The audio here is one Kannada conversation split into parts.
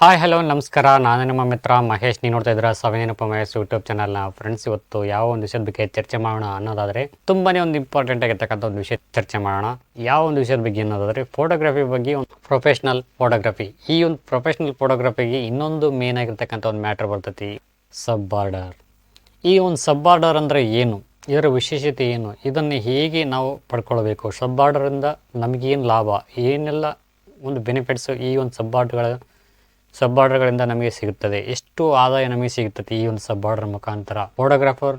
ಹಾಯ್ ಹಲೋ ನಮಸ್ಕಾರ. ನಾನು ನಿಮ್ಮ ಮಿತ್ರ ಮಹೇಶ್. ನೀವು ನೋಡ್ತಾ ಇದ್ದೀರಾ SAVI NENAPU ಮಹೇಶ್ ಯೂಟ್ಯೂಬ್ ಚಾನಲ್ನ. ಫ್ರೆಂಡ್ಸ್, ಇವತ್ತು ಯಾವ ಒಂದು ವಿಷಯದ ಬಗ್ಗೆ ಚರ್ಚೆ ಮಾಡೋಣ ಅನ್ನೋದಾದರೆ ತುಂಬಾ ಒಂದು ಇಂಪಾರ್ಟೆಂಟ್ ಆಗಿರ್ತಕ್ಕಂಥ ಒಂದು ವಿಷಯ ಚರ್ಚೆ ಮಾಡೋಣ. ಯಾವ ಒಂದು ವಿಷಯದ ಬಗ್ಗೆ ಅನ್ನೋದಾದರೆ ಫೋಟೋಗ್ರಫಿ ಬಗ್ಗೆ. ಒಂದು ಪ್ರೊಫೆಷ್ನಲ್ ಫೋಟೋಗ್ರಫಿ. ಈ ಒಂದು ಪ್ರೊಫೆಷ್ನಲ್ ಫೋಟೋಗ್ರಫಿಗೆ ಇನ್ನೊಂದು ಮೇನ್ ಆಗಿರ್ತಕ್ಕಂಥ ಒಂದು ಮ್ಯಾಟ್ರ್ ಬರ್ತೈತಿ, ಸಬ್ ಬಾರ್ಡರ್. ಈ ಒಂದು ಸಬ್ ಬಾರ್ಡರ್ ಅಂದರೆ ಏನು, ಇದರ ವಿಶೇಷತೆ ಏನು, ಇದನ್ನು ಹೇಗೆ ನಾವು ಪಡ್ಕೊಳ್ಬೇಕು, ಸಬ್ ಬಾರ್ಡರಿಂದ ನಮಗೇನು ಲಾಭ, ಏನೆಲ್ಲ ಒಂದು ಬೆನಿಫಿಟ್ಸು ಈ ಒಂದು ಸಬ್ ಬಾರ್ಡರ್ಗಳಿಂದ ನಮಗೆ ಸಿಗುತ್ತದೆ, ಎಷ್ಟು ಆದಾಯ ನಮಗೆ ಸಿಗುತ್ತದೆ ಈ ಒಂದು ಸಬ್ ಬಾರ್ಡರ್ ಮುಖಾಂತರ. ಫೋಟೋಗ್ರಾಫರ್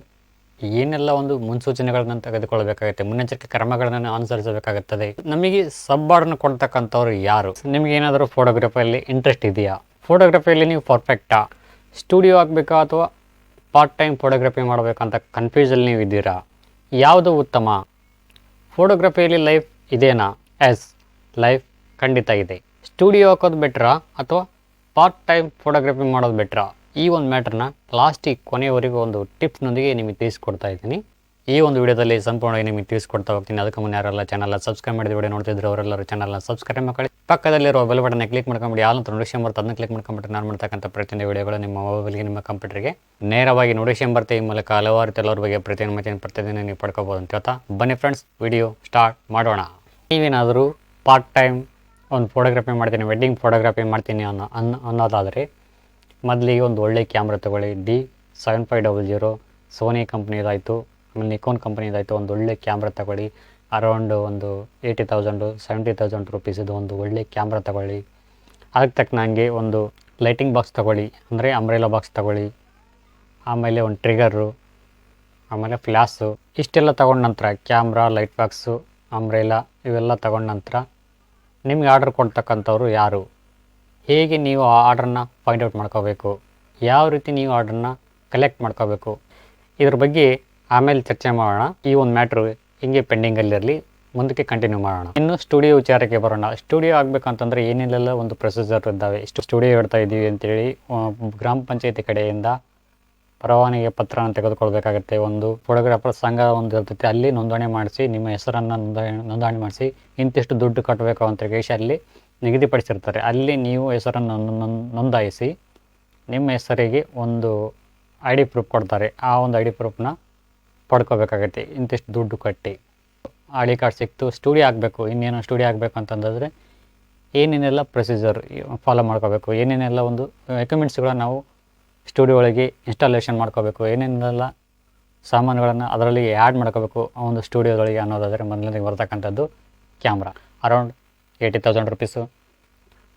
ಏನೆಲ್ಲ ಒಂದು ಮುನ್ಸೂಚನೆಗಳನ್ನು ತೆಗೆದುಕೊಳ್ಳಬೇಕಾಗುತ್ತೆ, ಮುನ್ನೆಚ್ಚರಿಕೆ ಕ್ರಮಗಳನ್ನು ಅನುಸರಿಸಬೇಕಾಗುತ್ತದೆ. ನಮಗೆ ಸಬ್ ಬಾರ್ಡರ್ನ ಕೊಡ್ತಕ್ಕಂಥವ್ರು ಯಾರು? ನಿಮಗೆ ಏನಾದರೂ ಫೋಟೋಗ್ರಫಿಯಲ್ಲಿ ಇಂಟ್ರೆಸ್ಟ್ ಇದೆಯಾ? ಫೋಟೋಗ್ರಫಿಯಲ್ಲಿ ನೀವು ಪರ್ಫೆಕ್ಟಾ? ಸ್ಟುಡಿಯೋ ಆಗಬೇಕಾ ಅಥವಾ ಪಾರ್ಟ್ ಟೈಮ್ ಫೋಟೋಗ್ರಫಿ ಮಾಡಬೇಕಂತ ಕನ್ಫ್ಯೂಸಲ್ಲಿ ನೀವು ಇದ್ದೀರಾ? ಯಾವುದು ಉತ್ತಮ? ಫೋಟೋಗ್ರಫಿಯಲ್ಲಿ ಲೈಫ್ ಇದೇನಾ? ಎಸ್, ಲೈಫ್ ಖಂಡಿತ ಇದೆ. ಸ್ಟುಡಿಯೋ ಹಾಕೋದು ಬೆಟ್ರಾ ಅಥವಾ ಪಾರ್ಟ್ ಟೈಮ್ ಫೋಟೋಗ್ರಫಿ ಮಾಡೋದು ಬೆಟ್ರಾ? ಈ ಒಂದು ಮ್ಯಾಟ್ರನ್ನ ಲಾಸ್ಟಿಗೆ ಕೊನೆಯವರೆಗೂ ಒಂದು ಟಿಪ್ಸ್ನೊಂದಿಗೆ ನಿಮಗೆ ತಿಳಿಸ್ಕೊಡ್ತಾ ಇದ್ದೀನಿ. ಈ ಒಂದು ವಿಡಿಯೋದಲ್ಲಿ ಸಂಪೂರ್ಣವಾಗಿ ನಿಮಗೆ ತಿಳಿಸ್ಕೊಡ್ತಾ ಹೋಗ್ತೀನಿ. ಅದಕ್ಕೆ ಮುನ್ನ ಯಾರೆಲ್ಲ ಚಾನಲ್ನ ಸಬ್ಸ್ಕ್ರೈಬ್ ಮಾಡಿದ ವಿಡಿಯೋ ನೋಡ್ತಿದ್ರು ಅವರೆಲ್ಲರೂ ಚಾನಲ್ನ ಸಬ್ಸ್ಕ್ರೈಬ್ ಮಾಡಿ ಪಕ್ಕದಲ್ಲಿರೋ ಬೆಲ್ ಬಟನ್ನ ಕ್ಲಿಕ್ ಮಾಡ್ಕೊಂಬಿಡಿ. ಆಲ್ ಅಂತ ನೋಟಿಫಿಕೇಶನ್ ಬರುತ್ತೆ, ಅದನ್ನ ಕ್ಲಿಕ್ ಮಾಡ್ಕೊಂಬಿಟ್ರೆ ನಾನು ಮಾಡ್ತಕ್ಕಂಥ ಪ್ರತಿಯೊಂದು ವಿಡಿಯೋಗಳು ನಿಮ್ಮ ಮೊಬೈಲ್ಗೆ, ನಿಮ್ಮ ಕಂಪ್ಯೂಟರ್ಗೆ ನೇರವಾಗಿ ನೋಟಿಫಿಕೇಶನ್ ಬರುತ್ತೆ. ಈ ಮೂಲಕ ಹಲವಾರು ಕೆಲವ್ರ ಬಗ್ಗೆ ಪ್ರತಿದಿನ ನೀವು ಪಡ್ಕೋಬೋದು ಅಂತ ಹೇಳ್ತಾ ಬನ್ನಿ ಫ್ರೆಂಡ್ಸ್, ವಿಡಿಯೋ ಸ್ಟಾರ್ಟ್ ಮಾಡೋಣ. ನೀವೇನಾದರೂ ಪಾರ್ಟ್ ಟೈಮ್ ಒಂದು ಫೋಟೋಗ್ರಫಿ ಮಾಡ್ತೀನಿ, ವೆಡ್ಡಿಂಗ್ ಫೋಟೋಗ್ರಫಿ ಮಾಡ್ತೀನಿ ಅನ್ನೋದಾದರೆ ಮೊದಲಿಗೆ ಒಂದು ಒಳ್ಳೆ ಕ್ಯಾಮ್ರಾ ತೊಗೊಳ್ಳಿ. D7500 ಸೋನಿ ಕಂಪ್ನಿದಾಯಿತು, ಆಮೇಲೆ ನಿಕೋನ್ ಕಂಪ್ನಿದಾಯಿತು. ಒಂದು ಒಳ್ಳೆ ಕ್ಯಾಮ್ರಾ ತಗೊಳ್ಳಿ. ಅರೌಂಡ್ ಒಂದು 80,000 70,000 ರುಪೀಸಿದು ಒಂದು ಒಳ್ಳೆ ಕ್ಯಾಮ್ರಾ ತಗೊಳ್ಳಿ. ಅದಕ್ಕೆ ತಕ್ಕನಂಗೆ ಒಂದು ಲೈಟಿಂಗ್ ಬಾಕ್ಸ್ ತಗೊಳ್ಳಿ, ಅಂದರೆ ಅಂಬ್ರೆಲಾ ಬಾಕ್ಸ್ ತಗೊಳ್ಳಿ. ಆಮೇಲೆ ಒಂದು ಟ್ರಿಗರು, ಆಮೇಲೆ ಫ್ಲ್ಯಾಶು. ಇಷ್ಟೆಲ್ಲ ತಗೊಂಡ ನಂತರ ಕ್ಯಾಮ್ರಾ, ಲೈಟ್ ಬಾಕ್ಸು, ಅಂಬ್ರೆಲಾ ಇವೆಲ್ಲ ತಗೊಂಡ ನಂತರ ನಿಮಗೆ ಆರ್ಡರ್ ಕೊಡ್ತಕ್ಕಂಥವ್ರು ಯಾರು, ಹೇಗೆ ನೀವು ಆ ಆರ್ಡ್ರನ್ನ ಫೈಂಡ್ ಔಟ್ ಮಾಡ್ಕೋಬೇಕು, ಯಾವ ರೀತಿ ನೀವು ಆರ್ಡ್ರನ್ನ ಕಲೆಕ್ಟ್ ಮಾಡ್ಕೋಬೇಕು, ಇದ್ರ ಬಗ್ಗೆ ಆಮೇಲೆ ಚರ್ಚೆ ಮಾಡೋಣ. ಈ ಒಂದು ಮ್ಯಾಟ್ರು ಹಿಂಗೆ ಪೆಂಡಿಂಗಲ್ಲಿರಲಿ, ಮುಂದಕ್ಕೆ ಕಂಟಿನ್ಯೂ ಮಾಡೋಣ. ಇನ್ನು ಸ್ಟುಡಿಯೋ ವಿಚಾರಕ್ಕೆ ಬರೋಣ. ಸ್ಟುಡಿಯೋ ಆಗಬೇಕಂತಂದರೆ ಏನೆಲ್ಲ ಒಂದು ಪ್ರೊಸೀಜರ್ ಇದ್ದಾವೆ. ಸ್ಟುಡಿಯೋ ಇಡ್ತಾ ಇದ್ದೀವಿ ಅಂತೇಳಿ ಗ್ರಾಮ ಪಂಚಾಯತಿ ಕಡೆಯಿಂದ ಪರವಾನಗಿ ಪತ್ರನ ತೆಗೆದುಕೊಳ್ಬೇಕಾಗುತ್ತೆ. ಒಂದು ಫೋಟೋಗ್ರಾಫರ್ ಸಂಘ ಒಂದು ಇರ್ತೈತೆ, ಅಲ್ಲಿ ನೋಂದಣಿ ಮಾಡಿಸಿ, ನಿಮ್ಮ ಹೆಸರನ್ನು ನೋಂದಣಿ ಮಾಡಿಸಿ, ಇಂತಿಷ್ಟು ದುಡ್ಡು ಕಟ್ಟಬೇಕು ಅಂತ ಹೇಳಿ ಅಲ್ಲಿ ನಿಗದಿಪಡಿಸಿರ್ತಾರೆ. ಅಲ್ಲಿ ನೀವು ಹೆಸರನ್ನು ನೋಂದಾಯಿಸಿ ನಿಮ್ಮ ಹೆಸರಿಗೆ ಒಂದು ID ಪ್ರೂಫ್ ಕೊಡ್ತಾರೆ. ಆ ಒಂದು ID ಪ್ರೂಫ್ನ ಪಡ್ಕೋಬೇಕಾಗತ್ತೆ. ಇಂತಿಷ್ಟು ದುಡ್ಡು ಕಟ್ಟಿ ID ಕಾರ್ಡ್ ಸಿಕ್ತು. ಸ್ಟುಡಿಯೋ ಆಗಬೇಕು, ಇನ್ನೇನು ಸ್ಟುಡಿಯೋ ಆಗಬೇಕು ಅಂತಂದರೆ ಏನೇನೆಲ್ಲ ಪ್ರೊಸೀಜರ್ ಫಾಲೋ ಮಾಡ್ಕೋಬೇಕು, ಏನೇನೆಲ್ಲ ಒಂದು ಎಕ್ವಿಪ್ಮೆಂಟ್ಸ್ಗಳನ್ನ ನಾವು ಸ್ಟುಡಿಯೋ ಒಳಗೆ ಇನ್ಸ್ಟಾಲೇಷನ್ ಮಾಡ್ಕೋಬೇಕು, ಏನೇನೆಲ್ಲ ಸಾಮಾನುಗಳನ್ನು ಅದರಲ್ಲಿ ಆ್ಯಡ್ ಮಾಡ್ಕೋಬೇಕು ಆ ಒಂದು ಸ್ಟುಡಿಯೋದೊಳಗೆ ಅನ್ನೋದಾದರೆ ಮೊದಲನೇಗೆ ಬರ್ತಕ್ಕಂಥದ್ದು ಕ್ಯಾಮ್ರಾ, ಅರೌಂಡ್ 80,000 ರುಪೀಸು.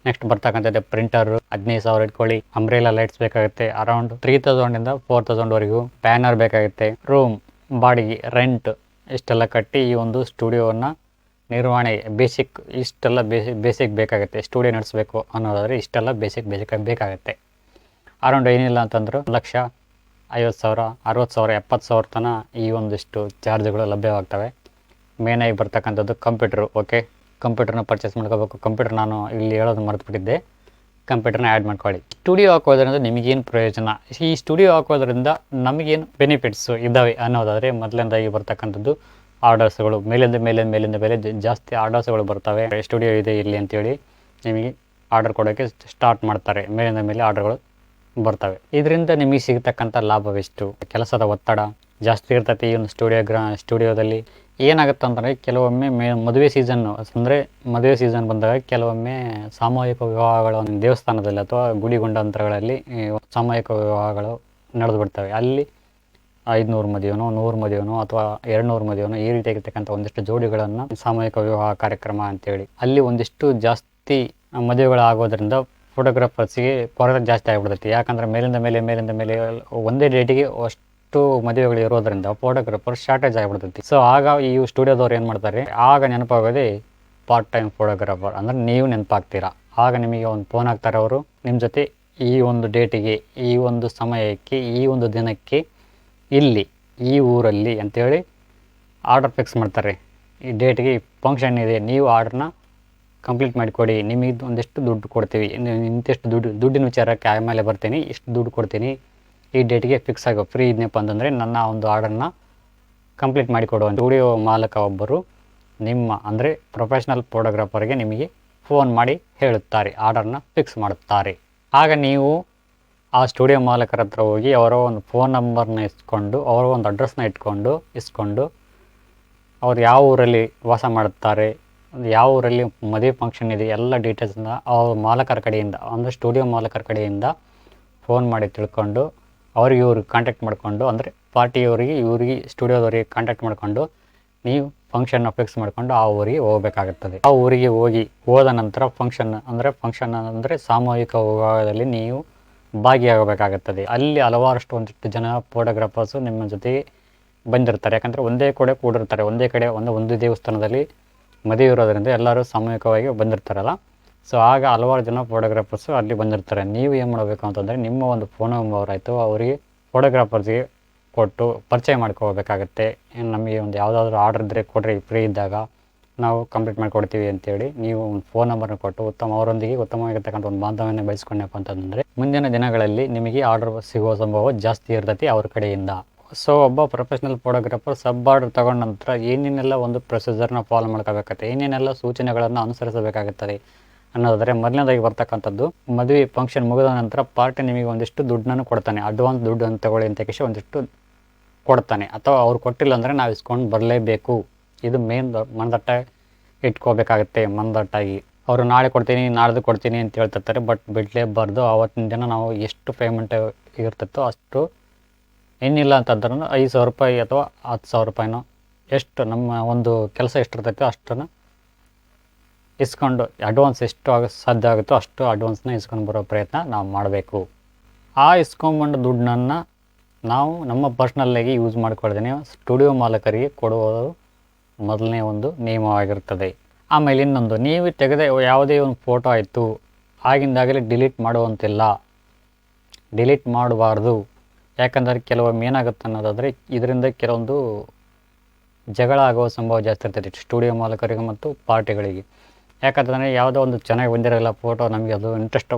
ನೆಕ್ಸ್ಟ್ ಬರ್ತಕ್ಕಂಥದ್ದು ಪ್ರಿಂಟರು, 15,000 ಇಟ್ಕೊಳ್ಳಿ. ಅಂಬ್ರೆಲಾ ಲೈಟ್ಸ್ ಬೇಕಾಗುತ್ತೆ, ಅರೌಂಡ್ 3,000 4,000ವರೆಗೂ. ಬ್ಯಾನರ್ ಬೇಕಾಗುತ್ತೆ, ರೂಮ್ ಬಾಡಿಗೆ, ರೆಂಟ್ ಇಷ್ಟೆಲ್ಲ ಕಟ್ಟಿ ಈ ಒಂದು ಸ್ಟುಡಿಯೋವನ್ನು ನಿರ್ವಹಣೆ ಇಷ್ಟೆಲ್ಲ ಬೇಸಿಕ್ ಬೇಕಾಗುತ್ತೆ. ಸ್ಟುಡಿಯೋ ನಡೆಸಬೇಕು ಅನ್ನೋದಾದರೆ ಇಷ್ಟೆಲ್ಲ ಬೇಸಿಕ್ ಬೇಕಾಗುತ್ತೆ. ಅರೌಂಡ್ ಏನಿಲ್ಲ ಅಂತಂದ್ರೆ 1,50,000 60,000 70,000 ತನಕ ಈ ಒಂದಿಷ್ಟು ಚಾರ್ಜ್ಗಳು ಲಭ್ಯವಾಗ್ತವೆ. ಮೇನಾಗಿ ಬರ್ತಕ್ಕಂಥದ್ದು ಕಂಪ್ಯೂಟ್ರು. ಓಕೆ, ಕಂಪ್ಯೂಟರ್ನ ಪರ್ಚೇಸ್ ಮಾಡ್ಕೋಬೇಕು. ಕಂಪ್ಯೂಟರ್ ನಾನು ಇಲ್ಲಿ ಹೇಳೋದು ಮರೆತುಬಿಟ್ಟಿದ್ದೆ, ಕಂಪ್ಯೂಟರ್ನ ಆ್ಯಡ್ ಮಾಡ್ಕೊಳ್ಳಿ. ಸ್ಟುಡಿಯೋ ಹಾಕೋದ್ರಿಂದ ನಿಮಗೇನು ಪ್ರಯೋಜನ, ಈ ಸ್ಟುಡಿಯೋ ಹಾಕೋದ್ರಿಂದ ನಮಗೇನು ಬೆನಿಫಿಟ್ಸು ಇದ್ದಾವೆ ಅನ್ನೋದಾದರೆ ಮೊದಲನೇದಾಗಿ ಬರ್ತಕ್ಕಂಥದ್ದು ಆರ್ಡರ್ಸ್ಗಳು. ಮೇಲಿಂದ ಮೇಲೆ ಜಾಸ್ತಿ ಆರ್ಡರ್ಸ್ಗಳು ಬರ್ತವೆ. ಸ್ಟುಡಿಯೋ ಇದೆ ಇಲ್ಲಿ ಅಂತೇಳಿ ನಿಮಗೆ ಆರ್ಡರ್ ಕೊಡೋಕ್ಕೆ ಸ್ಟಾರ್ಟ್ ಮಾಡ್ತಾರೆ. ಮೇಲಿಂದ ಮೇಲೆ ಆರ್ಡರ್ಗಳು ಬರ್ತವೆ. ಇದರಿಂದ ನಿಮಗೆ ಸಿಗತಕ್ಕಂಥ ಲಾಭವೆಷ್ಟು? ಕೆಲಸದ ಒತ್ತಡ ಜಾಸ್ತಿ ಇರ್ತೈತಿ ಈ ಒಂದು ಸ್ಟುಡಿಯೋದಲ್ಲಿ. ಏನಾಗುತ್ತೆ ಅಂತಂದರೆ ಕೆಲವೊಮ್ಮೆ ಮದುವೆ ಸೀಸನ್ನು, ಅಂದರೆ ಮದುವೆ ಸೀಸನ್ ಬಂದಾಗ ಕೆಲವೊಮ್ಮೆ ಸಾಮೂಹಿಕ ವಿವಾಹಗಳು ದೇವಸ್ಥಾನದಲ್ಲಿ ಅಥವಾ ಗುಡಿಗುಂಡಾಂತರಗಳಲ್ಲಿ ಸಾಮೂಹಿಕ ವಿವಾಹಗಳು ನಡೆದು ಬಿಡ್ತವೆ. ಅಲ್ಲಿ 500 ಮದುವೆನೋ 100 ಮದುವೆನೋ ಅಥವಾ 200 ಮದುವೆನೋ ಈ ರೀತಿಯಾಗಿರ್ತಕ್ಕಂಥ ಒಂದಿಷ್ಟು ಜೋಡಿಗಳನ್ನು ಸಾಮೂಹಿಕ ವಿವಾಹ ಕಾರ್ಯಕ್ರಮ ಅಂತೇಳಿ ಅಲ್ಲಿ ಒಂದಿಷ್ಟು ಜಾಸ್ತಿ ಮದುವೆಗಳಾಗೋದ್ರಿಂದ ಫೋಟೋಗ್ರಾಫರ್ಸಿಗೆ ಕೊರತೆ ಜಾಸ್ತಿ ಆಗಿಬಿಡ್ತೈತಿ. ಯಾಕಂದರೆ ಮೇಲಿಂದ ಮೇಲೆ ಒಂದೇ ಡೇಟಿಗೆ ಅಷ್ಟು ಮದುವೆಗಳು ಇರೋದ್ರಿಂದ ಫೋಟೋಗ್ರಾಫರ್ ಶಾರ್ಟೇಜ್ ಆಗಿಬಿಡ್ತೈತಿ. ಸೊ ಆಗ ಈ ಸ್ಟುಡಿಯೋದವ್ರು ಏನು ಮಾಡ್ತಾರೆ, ಆಗ ನೆನಪಾಗೋದೇ ಪಾರ್ಟ್ ಟೈಮ್ ಫೋಟೋಗ್ರಾಫರ್, ಅಂದರೆ ನೀವು ನೆನಪಾಗ್ತೀರಾ. ಆಗ ನಿಮಗೆ ಒಂದು ಫೋನ್ ಹಾಕ್ತಾರೆ ಅವರು, ನಿಮ್ಮ ಜೊತೆ ಈ ಒಂದು ಡೇಟಿಗೆ, ಈ ಒಂದು ಸಮಯಕ್ಕೆ, ಈ ಒಂದು ದಿನಕ್ಕೆ, ಇಲ್ಲಿ ಈ ಊರಲ್ಲಿ ಅಂತೇಳಿ ಆರ್ಡರ್ ಫಿಕ್ಸ್ ಮಾಡ್ತಾರೆ. ಈ ಡೇಟಿಗೆ ಫಂಕ್ಷನ್ ಇದೆ, ನೀವು ಆರ್ಡ್ರನ್ನ ಕಂಪ್ಲೀಟ್ ಮಾಡಿಕೊಡಿ, ನಿಮಗೆ ಒಂದಿಷ್ಟು ದುಡ್ಡು ಕೊಡ್ತೀವಿ, ಇಂತಿಷ್ಟು ದುಡ್ಡಿನ ವಿಚಾರಕ್ಕೆ ಆಮೇಲೆ ಬರ್ತೀನಿ, ಇಷ್ಟು ದುಡ್ಡು ಕೊಡ್ತೀನಿ, ಈ ಡೇಟಿಗೆ ಫಿಕ್ಸ್ ಆಗೋ ಫ್ರೀ ಇದನ್ನಪ್ಪ ಅಂತಂದರೆ ನನ್ನ ಒಂದು ಆರ್ಡರ್ನ ಕಂಪ್ಲೀಟ್ ಮಾಡಿಕೊಡುವ ಸ್ಟುಡಿಯೋ ಮಾಲಕ ಒಬ್ಬರು ನಿಮ್ಮ ಅಂದರೆ ಪ್ರೊಫೆಷ್ನಲ್ ಫೋಟೋಗ್ರಾಫರ್ಗೆ ನಿಮಗೆ ಫೋನ್ ಮಾಡಿ ಹೇಳುತ್ತಾರೆ, ಆರ್ಡರ್ನ ಫಿಕ್ಸ್ ಮಾಡುತ್ತಾರೆ. ಆಗ ನೀವು ಆ ಸ್ಟುಡಿಯೋ ಮಾಲೀಕರ ಹತ್ರ ಹೋಗಿ ಅವರ ಒಂದು ಫೋನ್ ನಂಬರ್ನ ಅವರ ಒಂದು ಅಡ್ರೆಸ್ನ ಇಸ್ಕೊಂಡು ಅವ್ರು ಯಾವ ಊರಲ್ಲಿ ವಾಸ ಮಾಡುತ್ತಾರೆ, ಯಾವ ಊರಲ್ಲಿ ಮದುವೆ ಫಂಕ್ಷನ್ ಇದೆ, ಎಲ್ಲ ಡೀಟೇಲ್ಸ್ನ ಅವ್ರ ಮಾಲಕರ ಕಡೆಯಿಂದ ಅಂದರೆ ಸ್ಟುಡಿಯೋ ಮಾಲೀಕರ ಕಡೆಯಿಂದ ಫೋನ್ ಮಾಡಿ ತಿಳ್ಕೊಂಡು ಇವ್ರಿಗೆ ಕಾಂಟ್ಯಾಕ್ಟ್ ಮಾಡಿಕೊಂಡು, ಅಂದರೆ ಇವ್ರಿಗೆ ಸ್ಟುಡಿಯೋದವ್ರಿಗೆ ಕಾಂಟ್ಯಾಕ್ಟ್ ಮಾಡಿಕೊಂಡು ನೀವು ಫಂಕ್ಷನ್ನ ಫಿಕ್ಸ್ ಮಾಡಿಕೊಂಡು ಆ ಊರಿಗೆ ಹೋಗಬೇಕಾಗುತ್ತದೆ. ಆ ಊರಿಗೆ ಹೋದ ನಂತರ ಫಂಕ್ಷನ್ ಅಂದರೆ ಸಾಮೂಹಿಕ ವಿವಾಹದಲ್ಲಿ ನೀವು ಭಾಗಿಯಾಗಬೇಕಾಗುತ್ತದೆ. ಅಲ್ಲಿ ಹಲವಾರಷ್ಟು ಒಂದಿಷ್ಟು ಜನ ಫೋಟೋಗ್ರಾಫರ್ಸು ನಿಮ್ಮ ಜೊತೆಗೆ ಬಂದಿರ್ತಾರೆ. ಯಾಕಂದರೆ ಒಂದೇ ಕಡೆ ಕೂಡಿರ್ತಾರೆ, ಒಂದೇ ಕಡೆ ಒಂದು ದೇವಸ್ಥಾನದಲ್ಲಿ ಮದುವೆ ಇರೋದರಿಂದ ಎಲ್ಲರೂ ಸಾಮೂಹಿಕವಾಗಿ ಬಂದಿರ್ತಾರಲ್ಲ. ಸೊ ಆಗ ಹಲವಾರು ಜನ ಫೋಟೋಗ್ರಾಫರ್ಸು ಅಲ್ಲಿ ಬಂದಿರ್ತಾರೆ. ನೀವು ಏನು ಮಾಡಬೇಕು ಅಂತಂದರೆ ನಿಮ್ಮ ಒಂದು ಫೋನ್ ನಂಬರ್ ಆಯಿತು ಅವರಿಗೆ ಫೋಟೋಗ್ರಾಫರ್ಸ್ಗೆ ಕೊಟ್ಟು ಪರಿಚಯ ಮಾಡ್ಕೋಬೇಕಾಗತ್ತೆ. ನಮಗೆ ಒಂದು ಯಾವುದಾದ್ರೂ ಆರ್ಡ್ರ್ ಇದ್ದರೆ ಕೊಡ್ರಿ, ಫ್ರೀ ಇದ್ದಾಗ ನಾವು ಕಂಪ್ಲೀಟ್ ಮಾಡಿಕೊಡ್ತೀವಿ ಅಂತೇಳಿ ನೀವು ಒಂದು ಫೋನ್ ನಂಬರ್ನ ಕೊಟ್ಟು ಅವರೊಂದಿಗೆ ಉತ್ತಮವಾಗಿರ್ತಕ್ಕಂಥ ಒಂದು ಬಾಂಧವ್ಯನ ಬೆಳೆಸ್ಕೊಂಡಪ್ಪ ಅಂತಂದರೆ ಮುಂದಿನ ದಿನಗಳಲ್ಲಿ ನಿಮಗೆ ಆರ್ಡರ್ ಸಿಗುವ ಸಂಭವ ಜಾಸ್ತಿ ಇರ್ತೈತಿ ಅವ್ರ ಕಡೆಯಿಂದ. ಸೊ ಒಬ್ಬ ಪ್ರೊಫೆಷ್ನಲ್ ಫೋಟೋಗ್ರಾಫರ್ ಸಬ್ ಆರ್ಡರ್ ತಗೊಂಡ ನಂತರ ಏನೇನೆಲ್ಲ ಒಂದು ಪ್ರೊಸೀಜರ್ನ ಫಾಲೋ ಮಾಡ್ಕೋಬೇಕಾಗುತ್ತೆ, ಏನೇನೆಲ್ಲ ಸೂಚನೆಗಳನ್ನು ಅನುಸರಿಸಬೇಕಾಗುತ್ತದೆ ಅನ್ನೋದಾದರೆ ಮೊದಲನೇದಾಗಿ ಬರ್ತಕ್ಕಂಥದ್ದು, ಮದುವೆ ಫಂಕ್ಷನ್ ಮುಗಿದ ನಂತರ ಪಾರ್ಟಿ ನಿಮಗೆ ಒಂದಿಷ್ಟು ದುಡ್ಡನ್ನು ಕೊಡ್ತಾನೆ. ಅಡ್ವಾನ್ಸ್ ದುಡ್ಡನ್ನು ತಗೊಳ್ಳಿ ಅಂತ ಕೇಳಿ ಒಂದಿಷ್ಟು ಕೊಡ್ತಾನೆ. ಅಥವಾ ಅವ್ರು ಕೊಟ್ಟಿಲ್ಲ ಅಂದರೆ ನಾವು ಇಸ್ಕೊಂಡು ಬರಲೇಬೇಕು. ಇದು ಮೇನ್ ಮನದಟ್ಟ ಇಟ್ಕೋಬೇಕಾಗುತ್ತೆ. ಮನದಟ್ಟಾಗಿ ಅವರು ನಾಳೆ ಕೊಡ್ತೀನಿ ನಾಡ್ದು ಕೊಡ್ತೀನಿ ಅಂತ ಹೇಳ್ತಿರ್ತಾರೆ, ಬಟ್ ಬಿಡಲೇಬಾರ್ದು. ಆವತ್ತಿನ ದಿನ ನಾವು ಎಷ್ಟು ಪೇಮೆಂಟ್ ಇರ್ತೈತೋ ಅಷ್ಟು, ಏನಿಲ್ಲ ಅಂತಂದ್ರೂ 5,000 ರೂಪಾಯಿ ಅಥವಾ 10,000 ರೂಪಾಯಿನೋ ಎಷ್ಟು ನಮ್ಮ ಒಂದು ಕೆಲಸ ಎಷ್ಟಿರ್ತೈತೋ ಅಷ್ಟನ್ನು ಇಸ್ಕೊಂಡು ಅಡ್ವಾನ್ಸ್ ಎಷ್ಟು ಸಾಧ್ಯ ಆಗುತ್ತೋ ಅಷ್ಟು ಅಡ್ವಾನ್ಸ್ನ ಇಸ್ಕೊಂಡು ಬರೋ ಪ್ರಯತ್ನ ನಾವು ಮಾಡಬೇಕು. ಆ ಇಸ್ಕೊಂಬಂಡು ದುಡ್ಡನ್ನು ನಾವು ನಮ್ಮ ಪರ್ಸ್ನಲ್ಲಾಗಿ ಯೂಸ್ ಮಾಡ್ಕೊಳ್ದೇನೆ ಸ್ಟುಡಿಯೋ ಮಾಲೀಕರಿಗೆ ಕೊಡುವುದು ಮೊದಲನೇ ಒಂದು ನಿಯಮವಾಗಿರ್ತದೆ. ಆಮೇಲೆ ಇನ್ನೊಂದು, ನೀವು ತೆಗೆದ ಯಾವುದೇ ಒಂದು ಫೋಟೋ ಆಯಿತು ಆಗಿಂದಾಗಲೇ ಡಿಲೀಟ್ ಮಾಡುವಂತಿಲ್ಲ, ಡಿಲೀಟ್ ಮಾಡಬಾರ್ದು. ಯಾಕಂದರೆ ಕೆಲವೊಮ್ಮೆ ಏನಾಗುತ್ತೆ ಅನ್ನೋದಾದರೆ ಇದರಿಂದ ಕೆಲವೊಂದು ಜಗಳ ಆಗುವ ಸಂಭವ ಜಾಸ್ತಿ ಇರ್ತೈತಿ ಸ್ಟುಡಿಯೋ ಮಾಲೀಕರಿಗೆ ಮತ್ತು ಪಾರ್ಟಿಗಳಿಗೆ. ಯಾಕಂತಂದರೆ ಯಾವುದೋ ಒಂದು ಚೆನ್ನಾಗಿ ಬಂದಿರೋಲ್ಲ ಫೋಟೋ, ನಮಗೆ ಅದು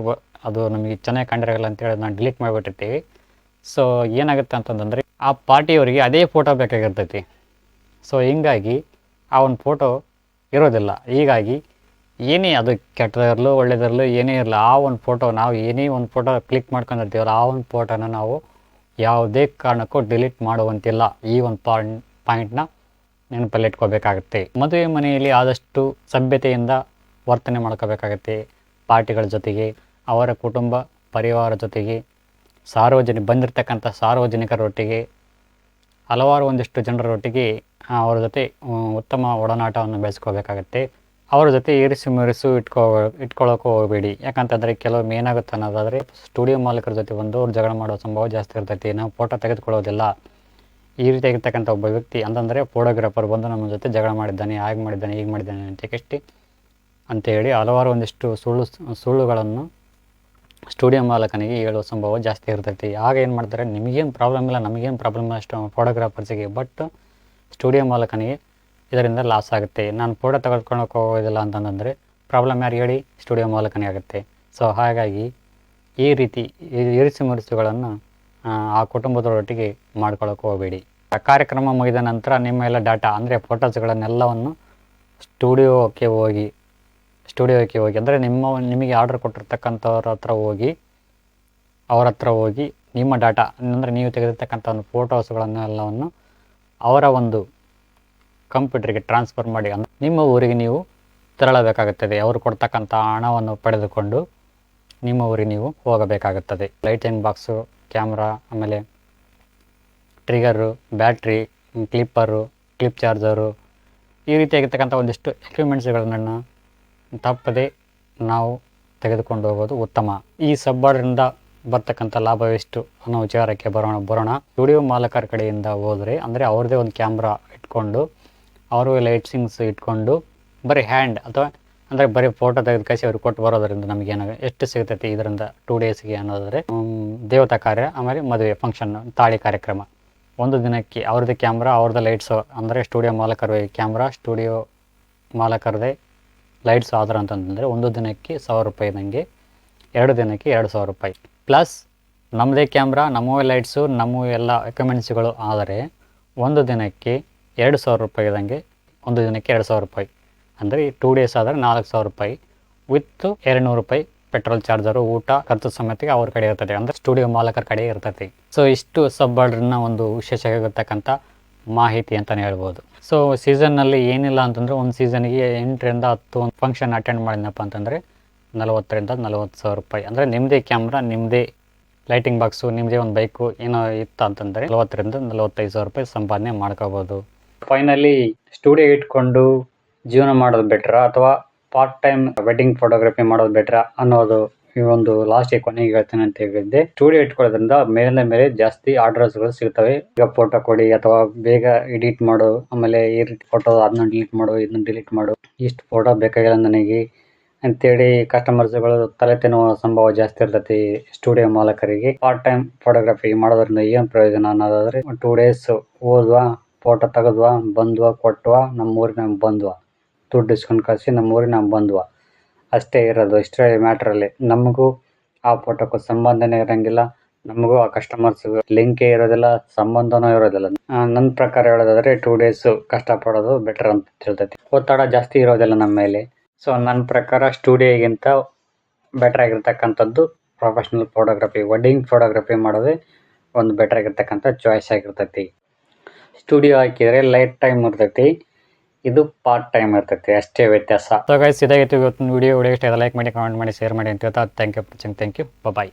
ಅದು ನಮಗೆ ಚೆನ್ನಾಗಿ ಕಂಡಿರೋಲ್ಲ ಅಂತೇಳಿ ನಾವು ಡಿಲೀಟ್ ಮಾಡಿಬಿಟ್ಟಿರ್ತೀವಿ. ಸೊ ಏನಾಗುತ್ತೆ ಅಂತಂದರೆ ಆ ಪಾರ್ಟಿಯವರಿಗೆ ಅದೇ ಫೋಟೋ ಬೇಕಾಗಿರ್ತೈತಿ. ಸೊ ಹಿಂಗಾಗಿ ಆ ಒಂದು ಫೋಟೋ ಇರೋದಿಲ್ಲ. ಹೀಗಾಗಿ ಏನೇ ಅದು ಕೆಟ್ಟದಿರಲು ಒಳ್ಳೆಯದಿರಲು ಏನೇ ಇರಲ್ಲ, ಆ ಒಂದು ಫೋಟೋ ನಾವು ಏನೇ ಒಂದು ಫೋಟೋ ಕ್ಲಿಕ್ ಮಾಡ್ಕೊಂಡಿರ್ತೀವಲ್ಲ ಆ ಒಂದು ಫೋಟೋನ ನಾವು ಯಾವುದೇ ಕಾರಣಕ್ಕೂ ಡಿಲೀಟ್ ಮಾಡುವಂತಿಲ್ಲ. ಈ ಒಂದು ಪಾಯಿಂಟ್ನ ನೆನಪಲ್ಲಿ ಇಟ್ಕೋಬೇಕಾಗತ್ತೆ. ಮದುವೆ ಮನೆಯಲ್ಲಿ ಆದಷ್ಟು ಸಭ್ಯತೆಯಿಂದ ವರ್ತನೆ ಮಾಡ್ಕೋಬೇಕಾಗತ್ತೆ. ಪಾರ್ಟಿಗಳ ಜೊತೆಗೆ, ಅವರ ಕುಟುಂಬ ಪರಿವಾರ ಜೊತೆಗೆ, ಬಂದಿರತಕ್ಕಂಥ ಸಾರ್ವಜನಿಕರೊಟ್ಟಿಗೆ, ಹಲವಾರು ಒಂದಿಷ್ಟು ಜನರೊಟ್ಟಿಗೆ ಅವರ ಜೊತೆ ಉತ್ತಮ ಒಡನಾಟವನ್ನು ಬೆಳೆಸ್ಕೋಬೇಕಾಗತ್ತೆ. ಅವರ ಜೊತೆ ಏರಿಸಿ ಮೆರಿಸು ಇಟ್ಕೊಳ್ಳೋಕೆ ಹೋಗಬೇಡಿ. ಯಾಕಂತಂದರೆ ಕೆಲವೊಮ್ಮೆ ಏನಾಗುತ್ತೆ ಅನ್ನೋದಾದರೆ ಸ್ಟುಡಿಯೋ ಮಾಲೀಕರ ಜೊತೆ ಬಂದು ಅವ್ರು ಜಗಳ ಮಾಡೋ ಸಂಭವ ಜಾಸ್ತಿ ಇರ್ತೈತಿ. ನಾವು ಫೋಟೋ ತೆಗೆದುಕೊಳ್ಳೋದಿಲ್ಲ. ಈ ರೀತಿಯಾಗಿರ್ತಕ್ಕಂಥ ಒಬ್ಬ ವ್ಯಕ್ತಿ ಅಂತಂದರೆ ಫೋಟೋಗ್ರಾಫರ್ ಬಂದು ನಮ್ಮ ಜೊತೆ ಜಗಳ ಮಾಡಿದ್ದಾನೆ, ಹಾಗೆ ಮಾಡಿದ್ದಾನೆ, ಹೀಗೆ ಮಾಡಿದ್ದಾನೆ ಅಂತೇಳಿ ಹಲವಾರು ಒಂದಿಷ್ಟು ಸುಳ್ಳುಗಳನ್ನು ಸ್ಟುಡಿಯೋ ಮಾಲೀಕನಿಗೆ ಹೇಳುವ ಸಂಭವ ಜಾಸ್ತಿ ಇರ್ತೈತಿ. ಆಗ ಏನು ಮಾಡ್ತಾರೆ, ನಿಮಗೇನು ಪ್ರಾಬ್ಲಮ್ ಇಲ್ಲ, ನಮಗೇನು ಪ್ರಾಬ್ಲಮ್ ಇಲ್ಲ ಅಷ್ಟು ಫೋಟೋಗ್ರಾಫರ್ಸಿಗೆ, ಬಟ್ ಸ್ಟುಡಿಯೋ ಮಾಲೀಕನಿಗೆ ಇದರಿಂದ ಲಾಸ್ ಆಗುತ್ತೆ. ನಾನು ಫೋಟೋ ತೆಗೆದುಕೊಳ್ಳೋಕೆ ಹೋಗೋದಿಲ್ಲ ಅಂತಂದರೆ ಪ್ರಾಬ್ಲಮ್ ಯಾರು ಹೇಳಿ, ಸ್ಟುಡಿಯೋ ಮಾಲೀಕನಿಗೆ ಆಗುತ್ತೆ. ಸೊ ಹಾಗಾಗಿ ಈ ರೀತಿ ಇರಿಸು ಮುರಿಸುಗಳನ್ನು ಆ ಕುಟುಂಬದೊಟ್ಟಿಗೆ ಮಾಡ್ಕೊಳ್ಳೋಕೆ ಹೋಗಬೇಡಿ. ಆ ಕಾರ್ಯಕ್ರಮ ಮುಗಿದ ನಂತರ ನಿಮ್ಮ ಎಲ್ಲ ಡಾಟಾ ಅಂದರೆ ಫೋಟೋಸ್ಗಳನ್ನೆಲ್ಲವನ್ನು ಸ್ಟುಡಿಯೋಕ್ಕೆ ಹೋಗಿ ಅಂದರೆ ನಿಮಗೆ ಆರ್ಡರ್ ಕೊಟ್ಟಿರ್ತಕ್ಕಂಥವ್ರ ಹತ್ರ ಹೋಗಿ ನಿಮ್ಮ ಡಾಟಾ ಅಂದರೆ ನೀವು ತೆಗೆದಿರ್ತಕ್ಕಂಥ ಒಂದು ಫೋಟೋಸ್ಗಳನ್ನೆಲ್ಲವನ್ನು ಅವರ ಒಂದು ಕಂಪ್ಯೂಟರ್ಗೆ ಟ್ರಾನ್ಸ್ಫರ್ ಮಾಡಿ ನಿಮ್ಮ ಊರಿಗೆ ನೀವು ತೆರಳಬೇಕಾಗುತ್ತದೆ. ಅವರು ಕೊಡ್ತಕ್ಕಂಥ ಹಣವನ್ನು ಪಡೆದುಕೊಂಡು ನಿಮ್ಮ ಊರಿಗೆ ನೀವು ಹೋಗಬೇಕಾಗುತ್ತದೆ. ಲೈಟಿಂಗ್ ಬಾಕ್ಸು, ಕ್ಯಾಮ್ರಾ, ಆಮೇಲೆ ಟ್ರಿಗರು, ಬ್ಯಾಟ್ರಿ, ಕ್ಲಿಪ್ ಚಾರ್ಜರು, ಈ ರೀತಿಯಾಗಿರ್ತಕ್ಕಂಥ ಒಂದಿಷ್ಟು ಎಕ್ವಿಪ್ಮೆಂಟ್ಸ್ಗಳನ್ನು ತಪ್ಪದೆ ನಾವು ತೆಗೆದುಕೊಂಡು ಹೋಗೋದು ಉತ್ತಮ. ಈ ಸಬ್ ಆರ್ಡರಿಂದ ಬರ್ತಕ್ಕಂಥ ಲಾಭವೆಷ್ಟು ಅನ್ನೋ ವಿಚಾರಕ್ಕೆ ಬರೋಣ. ಸ್ಟುಡಿಯೋ ಮಾಲೀಕರ ಕಡೆಯಿಂದ ಹೋದರೆ ಅಂದರೆ ಅವ್ರದ್ದೇ ಒಂದು ಕ್ಯಾಮ್ರಾ ಇಟ್ಕೊಂಡು, ಅವರು ಲೈಟ್ಸಿಂಗ್ಸ್ ಇಟ್ಕೊಂಡು ಬರೀ ಹ್ಯಾಂಡ್ ಅಥವಾ ಅಂದರೆ ಬರೀ ಫೋಟೋ ತೆಗೆದು ಕಳಿಸಿ ಅವ್ರಿಗೆ ಕೊಟ್ಟು ಬರೋದರಿಂದ ನಮಗೇನಾಗ ಎಷ್ಟು ಸಿಗ್ತೈತಿ ಇದರಿಂದ 2 ಡೇಸ್ಗೆ ಅನ್ನೋದಾದರೆ, ದೇವತಾ ಕಾರ್ಯ ಆಮೇಲೆ ಮದುವೆ ಫಂಕ್ಷನ್ ತಾಳಿ ಕಾರ್ಯಕ್ರಮ ಒಂದು ದಿನಕ್ಕೆ ಅವ್ರದ್ದೇ ಕ್ಯಾಮ್ರಾ, ಅವ್ರದ್ದೇ ಲೈಟ್ಸು ಅಂದರೆ ಸ್ಟುಡಿಯೋ ಮಾಲೀಕರ ಕ್ಯಾಮ್ರಾ, ಸ್ಟುಡಿಯೋ ಮಾಲೀಕರದೇ ಲೈಟ್ಸ್ ಆದ್ರೆ ಅಂತಂದರೆ ಒಂದು ದಿನಕ್ಕೆ 1,000 ರೂಪಾಯಿ ಇದ್ದಂಗೆ, 2 ದಿನಕ್ಕೆ 2,000 ರೂಪಾಯಿ ಪ್ಲಸ್ ನಮ್ಮದೇ ಕ್ಯಾಮ್ರಾ, ನಮ್ಮವೇ ಲೈಟ್ಸು, ನಮ್ಮ ಎಲ್ಲ ಎಕ್ವಿಪ್ಮೆಂಟ್ಸ್ಗಳು ಆದರೆ ಒಂದು ದಿನಕ್ಕೆ 2,000 ರೂಪಾಯಿ ಇದ್ದಂಗೆ, ಒಂದು ದಿನಕ್ಕೆ 2,000 ರೂಪಾಯಿ ಅಂದರೆ 2 ಡೇಸ್ ಆದರೆ 4,000 ರೂಪಾಯಿ ವಿತ್ 200 ರೂಪಾಯಿ ಪೆಟ್ರೋಲ್ ಚಾರ್ಜರು, ಊಟ ಖರ್ಚು ಸಮೇತ ಅವ್ರ ಕಡೆ ಇರ್ತದೆ, ಅಂದರೆ ಸ್ಟುಡಿಯೋ ಮಾಲಕರ ಕಡೆ ಇರ್ತೈತಿ. ಸೊ ಇಷ್ಟು ಸಬ್ಬಾರ್ಡ್ರನ್ನ ಒಂದು ವಿಶೇಷ ಆಗಿರ್ತಕ್ಕಂಥ ಮಾಹಿತಿ ಅಂತಲೇ ಹೇಳ್ಬೋದು. ಸೊ ಸೀಸನ್ನಲ್ಲಿ ಏನಿಲ್ಲ ಅಂತಂದರೆ ಒಂದು ಸೀಸನ್ಗೆ 8ರಿಂದ 10 ಫಂಕ್ಷನ್ ಅಟೆಂಡ್ ಮಾಡಿದ್ನಪ್ಪ ಅಂತಂದರೆ 40ರಿಂದ 40 ಸಾವಿರ ರೂಪಾಯಿ, ಅಂದರೆ ನಿಮ್ಮದೇ ಕ್ಯಾಮ್ರಾ, ನಿಮ್ಮದೇ ಲೈಟಿಂಗ್ ಬಾಕ್ಸು, ನಿಮ್ಮದೇ ಒಂದು ಬೈಕು ಏನೋ ಇತ್ತು ಅಂತಂದರೆ 40ರಿಂದ 45 ಸಾವಿರ ರೂಪಾಯಿ ಸಂಪಾದನೆ ಮಾಡ್ಕೋಬೋದು. ಫೈನಲಿ ಸ್ಟುಡಿಯೋ ಇಟ್ಕೊಂಡು ಜೀವನ ಮಾಡೋದು ಬೆಟ್ರಾ ಅಥವಾ ಪಾರ್ಟ್ ಟೈಮ್ ವೆಡ್ಡಿಂಗ್ ಫೋಟೋಗ್ರಫಿ ಮಾಡೋದು ಬೆಟ್ರಾ ಅನ್ನೋದು ಈ ಒಂದು ಲಾಸ್ಟಿಗೆ ಕೊನೆಗೆ ಹೇಳ್ತೇನೆ ಅಂತ ಹೇಳಿದ್ದೆ. ಸ್ಟುಡಿಯೋ ಇಟ್ಕೊಳ್ಳೋದ್ರಿಂದ ಮೇಲೆ ಜಾಸ್ತಿ ಆರ್ಡರ್ಸ್ಗಳು ಸಿಗ್ತವೆ. ಈಗ ಫೋಟೋ ಕೊಡಿ ಅಥವಾ ಬೇಗ ಎಡಿಟ್ ಮಾಡು, ಆಮೇಲೆ ಈ ರೀತಿ ಫೋಟೋ ಅದನ್ನ ಡಿಲೀಟ್ ಮಾಡು, ಇದನ್ನ ಡಿಲೀಟ್ ಮಾಡು, ಇಷ್ಟು ಫೋಟೋ ಬೇಕಾಗಿಲ್ಲ ನನಗೆ ಅಂತೇಳಿ ಕಸ್ಟಮರ್ಸ್ಗಳು ತಲೆ ತಿನ್ನುವ ಸಂಭವ ಜಾಸ್ತಿ ಇರ್ತೈತಿ. ಸ್ಟುಡಿಯೋ ಮಾಲಕರಿಗೆ ಪಾರ್ಟ್ ಟೈಮ್ ಫೋಟೋಗ್ರಫಿ ಮಾಡೋದ್ರಿಂದ ಏನು ಪ್ರಯೋಜನ ಅನ್ನೋದಾದ್ರೆ 2 days ಹೋದ್ವಾ, ಫೋಟೋ ತೆಗೆದ್ವಾ, ಬಂದ್ವಾ, ಕೊಟ್ವಾ, ನಮ್ಮ ಊರಿಗೆ ನಮ್ಗೆ ಬಂದ್ವಾ, ದುಡ್ಡು ಇಸ್ಕೊಂಡು ಕಳಿಸಿ ನಮ್ಮ ಊರಿಗೆ ನಾವು ಬಂದ್ವಾ, ಅಷ್ಟೇ ಇರೋದು. ಇಷ್ಟೇ ಮ್ಯಾಟ್ರಲ್ಲಿ ನಮಗೂ ಆ ಫೋಟೋಕ್ಕೂ ಸಂಬಂಧನೇ ಇರೋಂಗಿಲ್ಲ, ನಮಗೂ ಆ ಕಸ್ಟಮರ್ಸ್ಗೂ ಲಿಂಕೇ ಇರೋದಿಲ್ಲ, ಸಂಬಂಧನೂ ಇರೋದಿಲ್ಲ. ನನ್ನ ಪ್ರಕಾರ ಹೇಳೋದಾದ್ರೆ 2 days ಕಷ್ಟಪಡೋದು ಬೆಟರ್ ಅಂತ ಹೇಳ್ತೈತಿ. ಒತ್ತಡ ಜಾಸ್ತಿ ಇರೋದಿಲ್ಲ ನಮ್ಮ ಮೇಲೆ. ಸೊ ನನ್ನ ಪ್ರಕಾರ ಸ್ಟುಡಿಯೋಗಿಂತ ಬೆಟರ್ ಆಗಿರ್ತಕ್ಕಂಥದ್ದು ಪ್ರೊಫೆಷ್ನಲ್ ಫೋಟೋಗ್ರಫಿ, ವೆಡ್ಡಿಂಗ್ ಫೋಟೋಗ್ರಫಿ ಮಾಡೋದೇ ಒಂದು ಬೆಟರ್ ಆಗಿರ್ತಕ್ಕಂಥ ಚಾಯ್ಸ್ ಆಗಿರ್ತೈತಿ. ಸ್ಟುಡಿಯೋ ಹಾಕಿದರೆ ಲೈಟ್ ಟೈಮ್ ಇರ್ತೈತಿ, ಇದು ಪಾರ್ಟ್ ಟೈಮ್ ಇರ್ತೈತಿ, ಅಷ್ಟೇ ವ್ಯತ್ಯಾಸ. ಸೊ ಗೈಸ್, ಇದಾಗಿತ್ತು ಇವತ್ತಿನ ವಿಡಿಯೋ ಇಷ್ಟ ಲೈಕ್ ಮಾಡಿ, ಕಮೆಂಟ್ ಮಾಡಿ, ಶೇರ್ ಮಾಡಿ ಅಂತ ಹೇಳ್ತಾ ಥ್ಯಾಂಕ್ ಯು. ಬಾಯ್.